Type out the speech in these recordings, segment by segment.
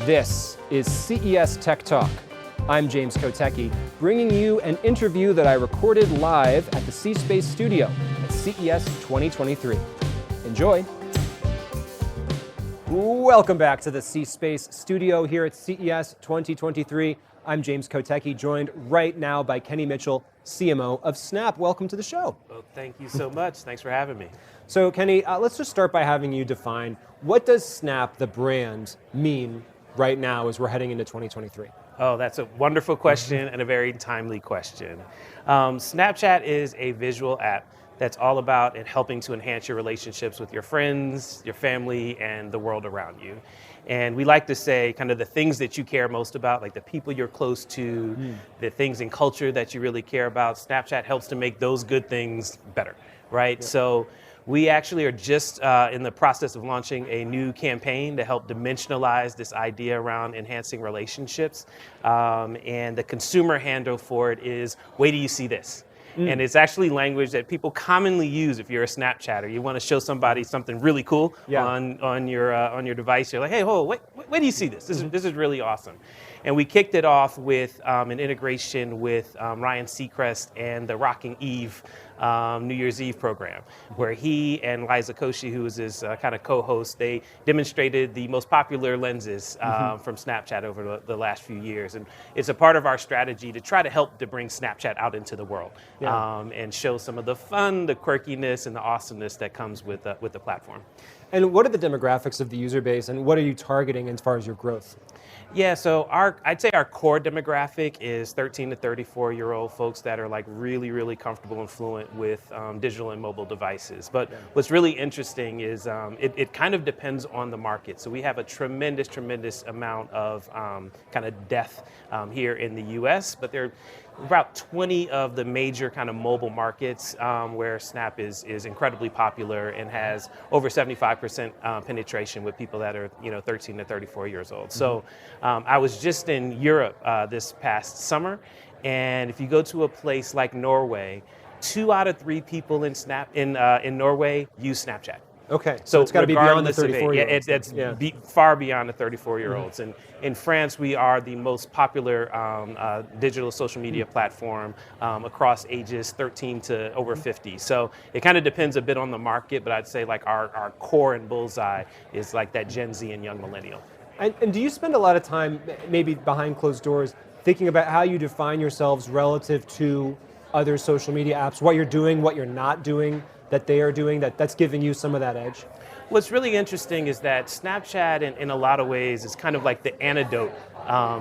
This is CES Tech Talk. I'm James Kotecki, bringing you an interview that I recorded live at the C-Space studio at CES 2023. Enjoy. Welcome back to the C-Space studio here at CES 2023. I'm James Kotecki, joined right now by Kenny Mitchell, CMO of Snap. Welcome to the show. Well, thank you so much. Thanks for having me. So Kenny, let's just start by having you define, what does Snap, the brand, mean right now as we're heading into 2023? Oh, that's a wonderful question and a very timely question. Snapchat is a visual app that's all about helping to enhance your relationships with your friends, your family, and the world around you. And we like to say kind of the things that you care most about, like the people you're close to, the things in culture that you really care about. Snapchat helps to make those good things better, right? Yep. So we actually are just in the process of launching a new campaign to help dimensionalize this idea around enhancing relationships. And the consumer handle for it is, wait till you see this. And it's actually language that people commonly use if you're a Snapchatter. You want to show somebody something really cool on your device. You're like, hey, wait till you see this. This is really awesome. And we kicked it off with an integration with Ryan Seacrest and the Rocking Eve New Year's Eve program, where he and Liza Koshy, who is his kind of co-host, they demonstrated the most popular lenses from Snapchat over the last few years. And it's a part of our strategy to try to help to bring Snapchat out into the world and show some of the fun, the quirkiness, and the awesomeness that comes with the platform. And what are the demographics of the user base, and what are you targeting as far as your growth? Yeah, so I'd say our core demographic is 13 to 34-year-old folks that are like really, really comfortable and fluent with digital and mobile devices. But what's really interesting is it kind of depends on the market. So we have a tremendous amount of kind of depth here in the US, but there are about 20 of the major kind of mobile markets where Snap is incredibly popular and has over 75% penetration with people that are 13 to 34 years old. So I was just in Europe this past summer, and if you go to a place like Norway, 2 out of 3 people in Norway use Snapchat. Okay, so it's got to be beyond the 34-year-olds. It's far beyond the 34-year-olds. And in France, we are the most popular digital social media platform across ages 13 to over 50. So it kind of depends a bit on the market, but I'd say like our core and bullseye is like that Gen Z and young millennial. And do you spend a lot of time, maybe behind closed doors, thinking about how you define yourselves relative to other social media apps, what you're doing, what you're not doing, that they are doing, that's giving you some of that edge? What's really interesting is that Snapchat, in a lot of ways, is kind of like the antidote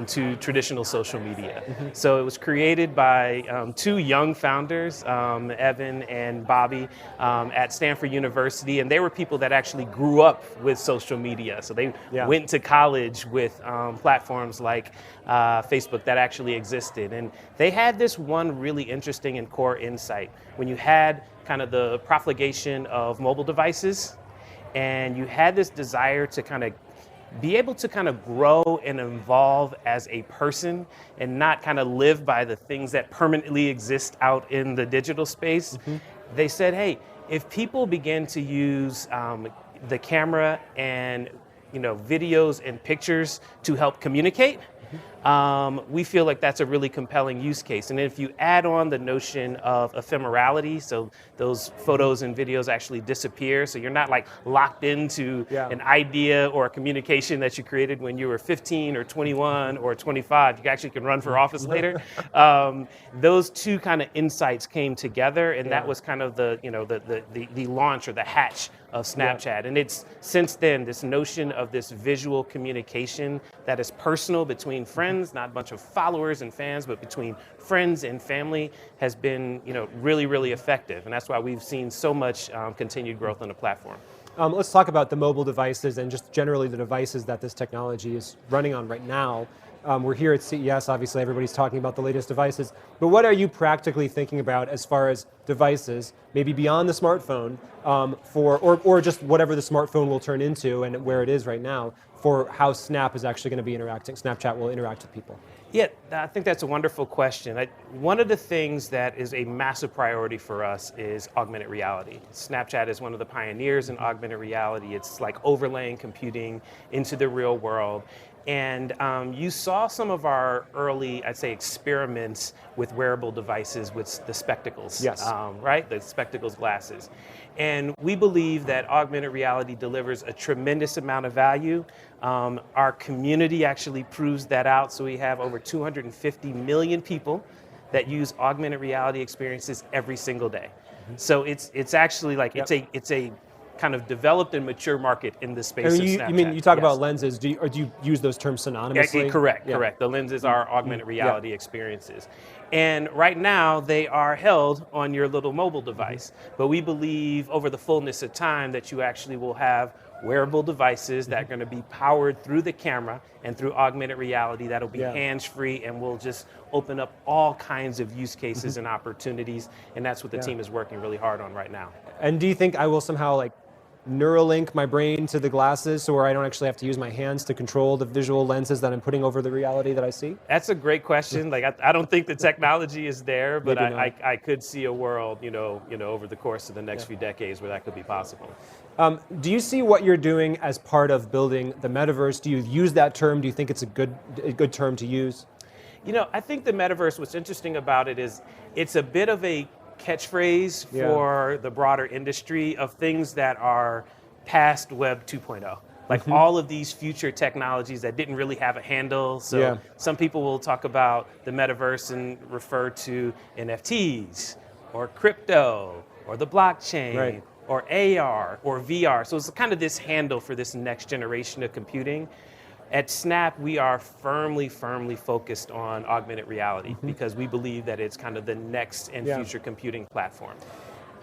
to traditional social media. So it was created by 2 young founders, Evan and Bobby, at Stanford University, and they were people that actually grew up with social media. So they went to college with platforms like Facebook that actually existed. And they had this one really interesting and core insight. When you had kind of the profligation of mobile devices, and you had this desire to kind of be able to kind of grow and evolve as a person and not kind of live by the things that permanently exist out in the digital space, they said, hey, if people begin to use the camera and videos and pictures to help communicate, we feel like that's a really compelling use case. And if you add on the notion of ephemerality, so those photos and videos actually disappear, so you're not like locked into an idea or a communication that you created when you were 15 or 21 or 25, you actually can run for office later. Those 2 kind of insights came together, and that was kind of the launch or the hatch of Snapchat. And it's since then this notion of this visual communication that is personal between friends, not a bunch of followers and fans, but between friends and family, has been really, really effective. And that's why we've seen so much continued growth on the platform. Let's talk about the mobile devices and just generally the devices that this technology is running on right now. We're here at CES, obviously everybody's talking about the latest devices, but what are you practically thinking about as far as devices, maybe beyond the smartphone, or just whatever the smartphone will turn into and where it is right now, for how Snap is actually going to be interacting, Snapchat will interact with people? Yeah, I think that's a wonderful question. One of the things that is a massive priority for us is augmented reality. Snapchat is one of the pioneers in augmented reality. It's like overlaying computing into the real world. And you saw some of our early, I'd say, experiments with wearable devices with the spectacles, Yes. right? The spectacles glasses. And we believe that augmented reality delivers a tremendous amount of value. Our community actually proves that out. So we have over 250 million people that use augmented reality experiences every single day. So it's actually like it's a kind of developed and mature market in the space I mean, of you, Snapchat. you mean you talk Yes. about lenses? Or do you use those terms synonymously? Correct, Yeah. correct. The lenses are augmented reality experiences. And right now they are held on your little mobile device. But we believe over the fullness of time that you actually will have wearable devices that are going to be powered through the camera and through augmented reality that'll be hands-free and will just open up all kinds of use cases and opportunities. And that's what the team is working really hard on right now. And do you think I will somehow like Neuralink my brain to the glasses so where I don't actually have to use my hands to control the visual lenses that I'm putting over the reality that I see? That's a great question. Like I don't think the technology is there, but Maybe I could see a world, over the course of the next few decades where that could be possible. Do you see what you're doing as part of building the metaverse? Do you use that term? Do you think it's a good term to use? I think the metaverse, what's interesting about it is it's a bit of a catchphrase for the broader industry of things that are past Web 2.0. Like all of these future technologies that didn't really have a handle. So some people will talk about the metaverse and refer to NFTs or crypto or the blockchain or AR or VR. So it's kind of this handle for this next generation of computing. At Snap, we are firmly focused on augmented reality because we believe that it's kind of the next and future computing platform.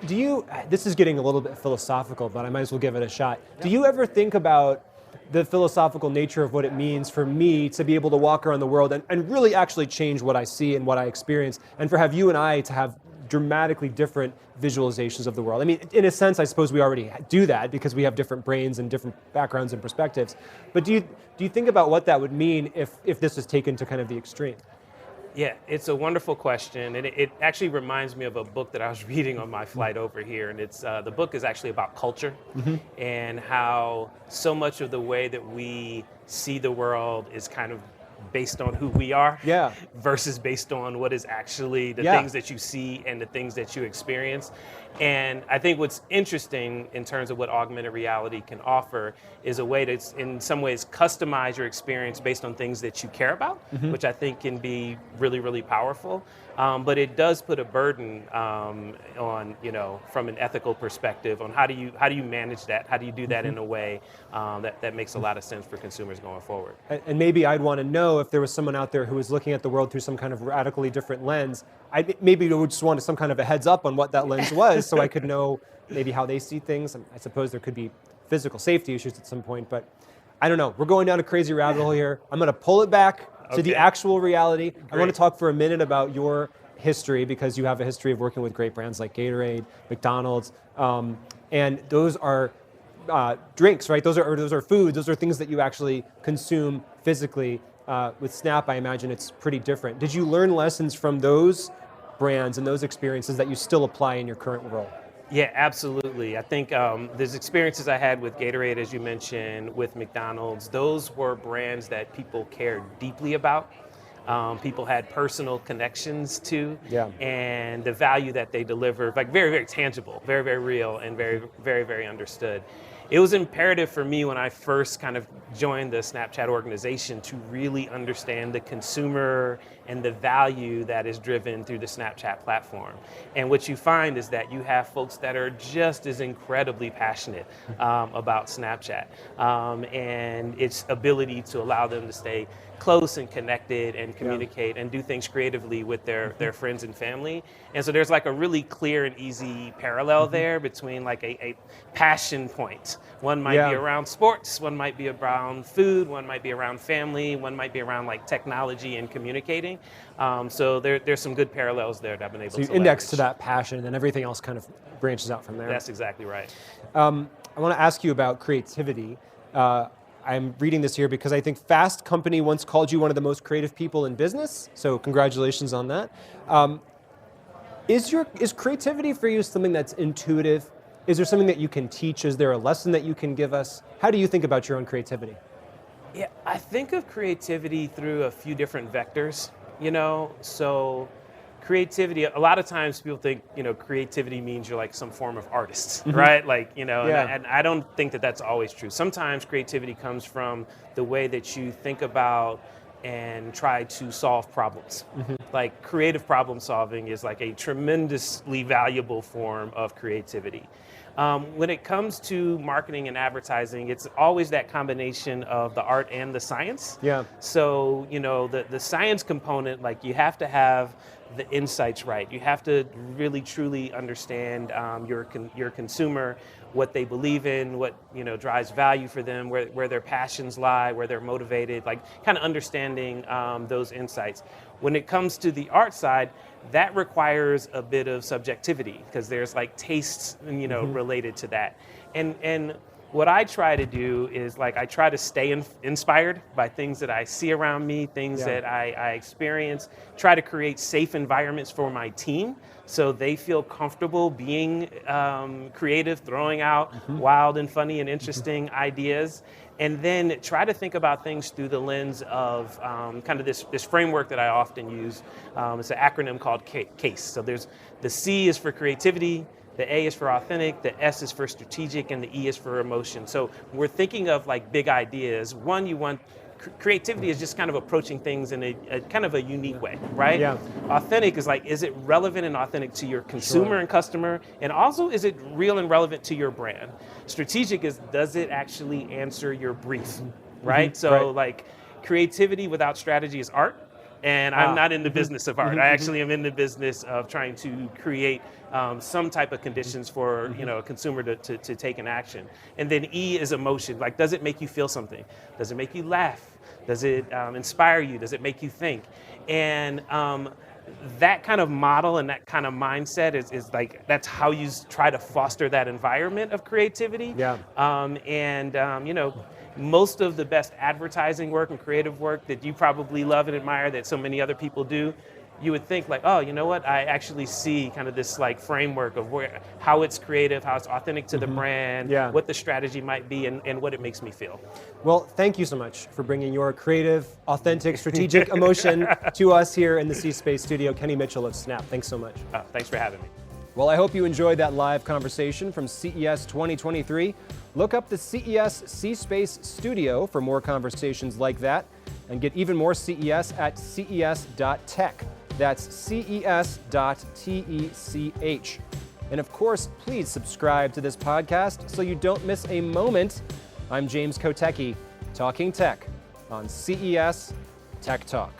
This is getting a little bit philosophical, but I might as well give it a shot. Do you ever think about the philosophical nature of what it means for me to be able to walk around the world and really actually change what I see and what I experience, and for have you and I to have dramatically different visualizations of the world? I mean, in a sense, I suppose we already do that because we have different brains and different backgrounds and perspectives. But do you think about what that would mean if this was taken to kind of the extreme? Yeah, it's a wonderful question, and it actually reminds me of a book that I was reading on my flight over here, and it's the book is actually about culture and how so much of the way that we see the world is kind of based on who we are versus based on what is actually the things that you see and the things that you experience. And I think what's interesting in terms of what augmented reality can offer is a way to, in some ways, customize your experience based on things that you care about, which I think can be really powerful. But it does put a burden on, from an ethical perspective on how do you manage that? How do you do that in a way that makes a lot of sense for consumers going forward? And maybe I'd want to know if there was someone out there who was looking at the world through some kind of radically different lens. Maybe would just want some kind of a heads up on what that lens was so I could know maybe how they see things. I suppose there could be physical safety issues at some point, but I don't know. We're going down a crazy rabbit hole here. I'm going to pull it back to the actual reality. I want to talk for a minute about your history because you have a history of working with great brands like Gatorade, McDonald's, and those are drinks, right? Those are foods. Those are things that you actually consume physically. With Snap, I imagine it's pretty different. Did you learn lessons from those brands and those experiences that you still apply in your current role? Yeah, absolutely. I think there's experiences I had with Gatorade, as you mentioned, with McDonald's. Those were brands that people cared deeply about. People had personal connections to, and the value that they deliver, like very tangible, very real, and very understood. It was imperative for me when I first kind of joined the Snapchat organization to really understand the consumer and the value that is driven through the Snapchat platform. And what you find is that you have folks that are just as incredibly passionate about Snapchat and its ability to allow them to stay close and connected and communicate and do things creatively with their friends and family. And so there's like a really clear and easy parallel there between like a passion point. One might be around sports, one might be around food, one might be around family, one might be around like technology and communicating. So there's some good parallels there that I've been able to So you index leverage. to that passion and then everything else kind of branches out from there. That's exactly right. I want to ask you about creativity. I'm reading this here because I think Fast Company once called you one of the most creative people in business. So congratulations on that. Is creativity for you something that's intuitive? Is there something that you can teach? Is there a lesson that you can give us? How do you think about your own creativity? Yeah, I think of creativity through a few different vectors, So creativity, a lot of times people think, creativity means you're like some form of artist, right? Like, Yeah. and I don't think that that's always true. Sometimes creativity comes from the way that you think about and try to solve problems. Like creative problem solving is like a tremendously valuable form of creativity. When it comes to marketing and advertising, it's always that combination of the art and the science. Yeah. So, the science component, like you have to have the insights right. You have to really truly understand your consumer, what they believe in, what drives value for them, where their passions lie, where they're motivated, like kind of understanding those insights. When it comes to the art side, that requires a bit of subjectivity because there's like tastes, related to that. And what I try to do is like I try to stay inspired by things that I see around me, things that I experience, try to create safe environments for my team so they feel comfortable being creative, throwing out wild and funny and interesting ideas. And then try to think about things through the lens of kind of this framework that I often use. It's an acronym called CASE. So there's the C is for creativity, the A is for authentic, the S is for strategic, and the E is for emotion. So we're thinking of like big ideas. One, you want creativity is just kind of approaching things in a kind of a unique way, right? Yeah. Authentic is like, is it relevant and authentic to your consumer and customer? And also, is it real and relevant to your brand? Strategic is, does it actually answer your brief, right? So like creativity without strategy is art. And I'm not in the business of art. I actually am in the business of trying to create some type of conditions for a consumer to take an action. And then E is emotion. Like, does it make you feel something? Does it make you laugh? Does it inspire you? Does it make you think? And that kind of model and that kind of mindset is like, that's how you try to foster that environment of creativity. Yeah. Most of the best advertising work and creative work that you probably love and admire that so many other people do, you would think like, oh, you know what? I actually see kind of this like framework of how it's creative, how it's authentic to the brand, what the strategy might be, and what it makes me feel. Well, thank you so much for bringing your creative, authentic, strategic emotion to us here in the C-Space studio. Kenny Mitchell of Snap. Thanks so much. Thanks for having me. Well, I hope you enjoyed that live conversation from CES 2023. Look up the CES C-Space Studio for more conversations like that, and get even more CES at ces.tech. That's ces.tech. And of course, please subscribe to this podcast so you don't miss a moment. I'm James Kotecki, talking tech on CES Tech Talk.